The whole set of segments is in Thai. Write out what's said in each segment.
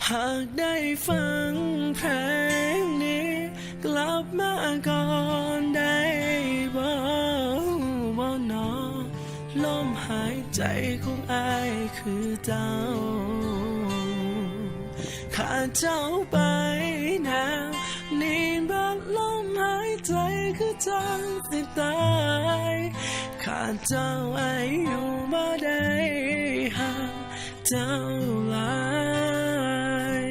หากได้ฟังเพลงนี้กลับมาก่อนได้บ่นอลมหายใจของอายคือเจ้าขาดเจ้าไปนะนี่บัดลมหายใจคือจังสิตายขาดเจ้าอายอยู่บ่ได้ห่างเจ้าหลาย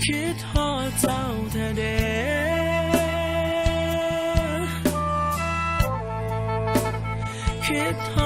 คิดฮอดเจ้าเธอเด้คิดฮอ